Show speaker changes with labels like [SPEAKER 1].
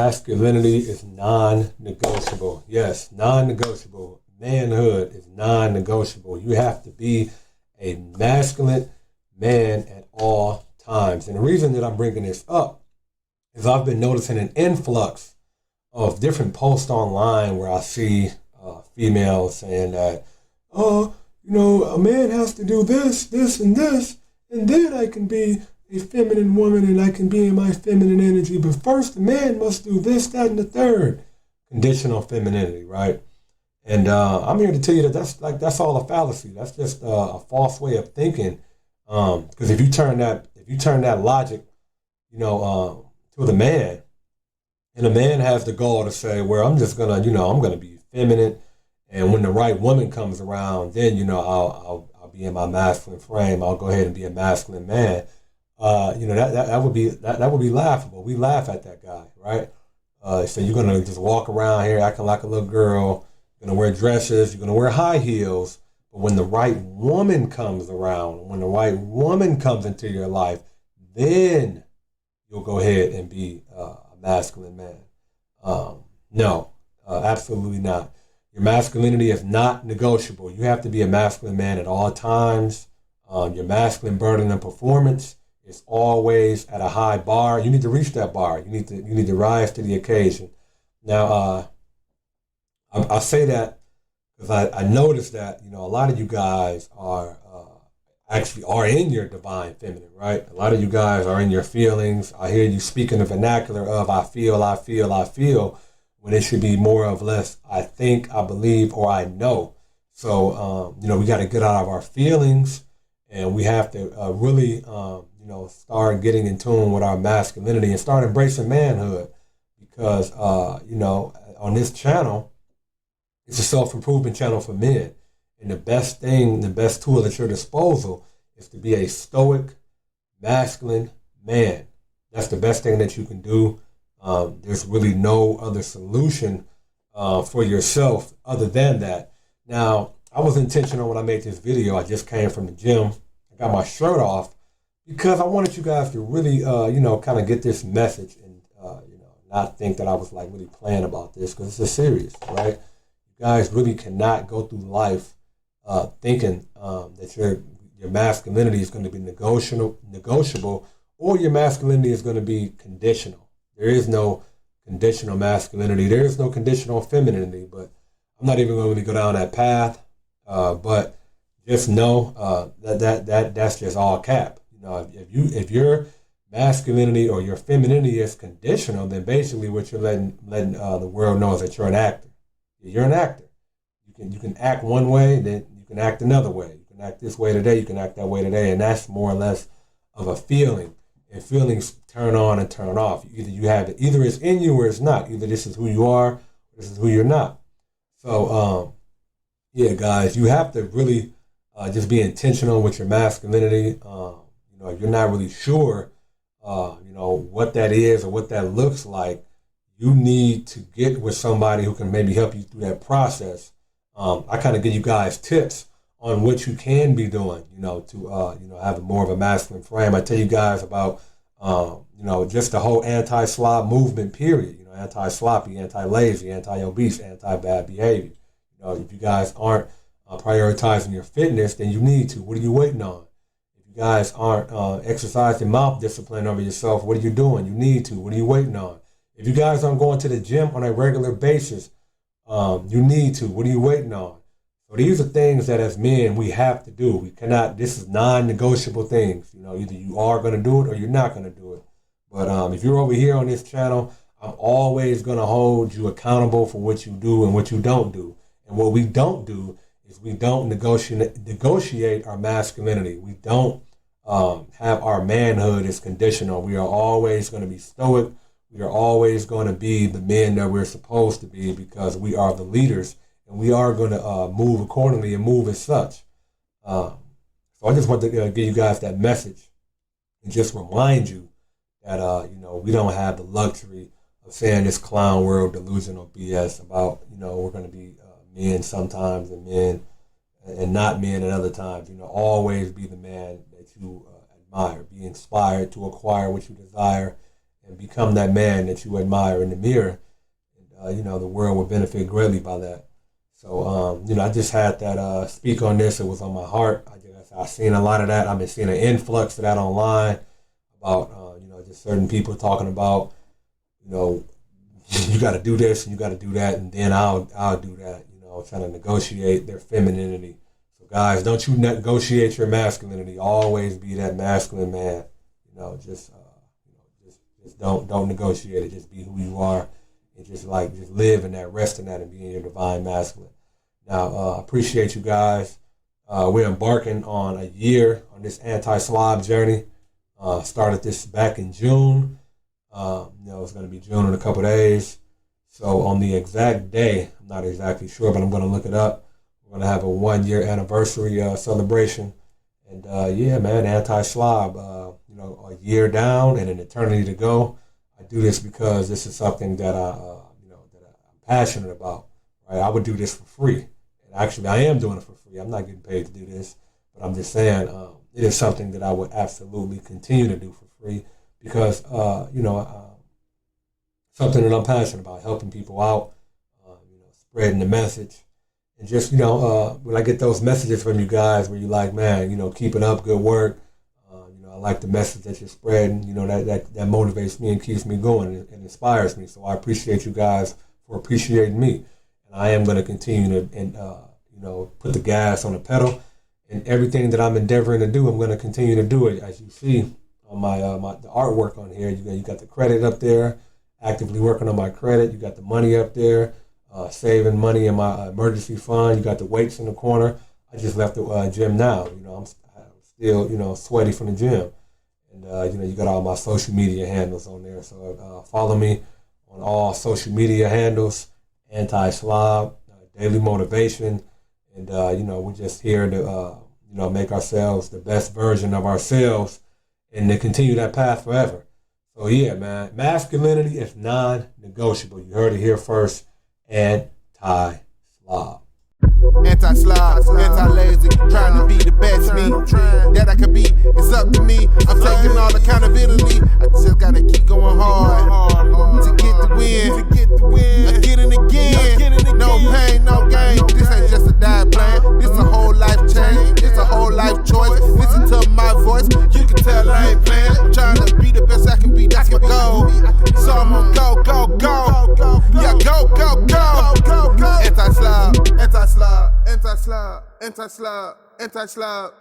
[SPEAKER 1] Masculinity is non-negotiable. Yes, non-negotiable. Manhood is non-negotiable. You have to be a masculine man at all times. And the reason that I'm bringing this up is I've been noticing an influx of different posts online where I see females saying that, oh, a man has to do this, this, and this, and then I can be a feminine woman and I can be in my feminine energy. But first, the man must do this, that, and the third. Conditional femininity, right? And I'm here to tell you that that's all a fallacy. That's just a false way of thinking. Because if you turn that logic, to the man, and the man has the goal to say, well, I'm just gonna, I'm gonna be feminine, and when the right woman comes around, then I'll be in my masculine frame. I'll go ahead and be a masculine man. That would be laughable. We laugh at that guy, right? So you're gonna just walk around here acting like a little girl. You're gonna wear dresses. You're gonna wear high heels. But when the right woman comes around, when the right woman comes into your life, then you'll go ahead and be a masculine man. No, absolutely not. Your masculinity is not negotiable. You have to be a masculine man at all times. Your masculine burden and performance is always at a high bar. You need to reach that bar. You need to rise to the occasion. Now, I say that because I noticed that a lot of you guys are actually are in your divine feminine, right? A lot of you guys are in your feelings. I hear you speaking the vernacular of I feel, when it should be more or less I think, I believe, or I know. So, we got to get out of our feelings, and we have to really, start getting in tune with our masculinity and start embracing manhood. Because, on this channel, it's a self-improvement channel for men. And the best tool at your disposal is to be a stoic, masculine man. That's the best thing that you can do. There's really no other solution for yourself other than that. Now, I was intentional when I made this video. I just came from the gym. I got my shirt off because I wanted you guys to really, kind of get this message and, not think that I was like really playing about this, because it's serious, right? You guys really cannot go through life thinking that your masculinity is going to be negotiable, or your masculinity is going to be conditional. There is no conditional masculinity. There is no conditional femininity. But I'm not even going to really go down that path. But just know that's just all cap. If your masculinity or your femininity is conditional, then basically what you're letting the world know is that you're an actor. You're an actor. You can act one way, then you can act another way. You can act this way today, you can act that way today, and that's more or less of a feeling. And feelings turn on and turn off. Either it's in you or it's not. Either this is who you are, or this is who you're not. So, guys, you have to really just be intentional with your masculinity. If you're not really sure, what that is or what that looks like, you need to get with somebody who can maybe help you through that process. I kind of give you guys tips on what you can be doing, to have more of a masculine frame. I tell you guys about, just the whole anti-slob movement, period. Anti-sloppy, anti-lazy, anti-obese, anti-bad behavior. If you guys aren't prioritizing your fitness, then you need to. What are you waiting on? If you guys aren't exercising mouth discipline over yourself, what are you doing? You need to. What are you waiting on? If you guys aren't going to the gym on a regular basis, you need to. What are you waiting on? So these are things that as men we have to do. We cannot. This is non-negotiable things. Either you are going to do it or you're not going to do it. But if you're over here on this channel, I'm always going to hold you accountable for what you do and what you don't do. And what we don't do is we don't negotiate our masculinity. We don't have our manhood as conditional. We are always going to be stoic. We are always going to be the men that we're supposed to be, because we are the leaders, and we are going to move accordingly and move as such. So I just want to give you guys that message and just remind you that, we don't have the luxury of saying this clown world delusional BS about, we're going to be men sometimes and men and not men at other times. Always be the man that you admire. Be inspired to acquire what you desire, and become that man that you admire in the mirror. And, the world would benefit greatly by that. So, I just had that speak on this. It was on my heart. I've seen a lot of that. I've been seeing an influx of that online about, just certain people talking about, you got to do this and you got to do that, and then I'll do that, trying to negotiate their femininity. So guys, don't you negotiate your masculinity. Always be that masculine man. Just don't negotiate it. Just be who you are, and just live in that, rest in that, and be in your divine masculine. Now, appreciate you guys. We're embarking on a year on this anti-slob journey. Started this back in June. It's going to be June in a couple days. So on the exact day, I'm not exactly sure, but I'm going to look it up. We're going to have a 1-year anniversary celebration. And anti-slob, a year down and an eternity to go. I do this because this is something that I'm passionate about. Right? I would do this for free. And actually, I am doing it for free. I'm not getting paid to do this, but I'm just saying it is something that I would absolutely continue to do for free because, something that I'm passionate about, helping people out, spreading the message. And just, when I get those messages from you guys where you're like, man, keep it up, good work. I like the message that you're spreading, that motivates me and keeps me going and inspires me. So I appreciate you guys for appreciating me. And I am going to continue to, put the gas on the pedal. And everything that I'm endeavoring to do, I'm going to continue to do it. As you see on my the artwork on here, you got the credit up there, actively working on my credit. You got the money up there, saving money in my emergency fund. You got the weights in the corner. I just left the gym now. I'm still, sweaty from the gym. And, you got all my social media handles on there. So follow me on all social media handles, anti-slob, daily motivation. And, we're just here to, make ourselves the best version of ourselves and to continue that path forever. So, yeah, man, masculinity is non-negotiable. You heard it here first. Anti-slob.
[SPEAKER 2] Anti-slob, anti-lazy, trying to be the best me that I can be. It's up to me. I'm taking all accountability. I just gotta keep going hard to get the win. Again and again. No pain, no gain. This ain't just a diet plan. This a whole life change. It's a whole life choice. Listen to my voice. You can tell I ain't playing. I'm trying to be the best I can be. That's my goal. So I'm gonna go. Yeah, go. Anti-slob. Anti-slob.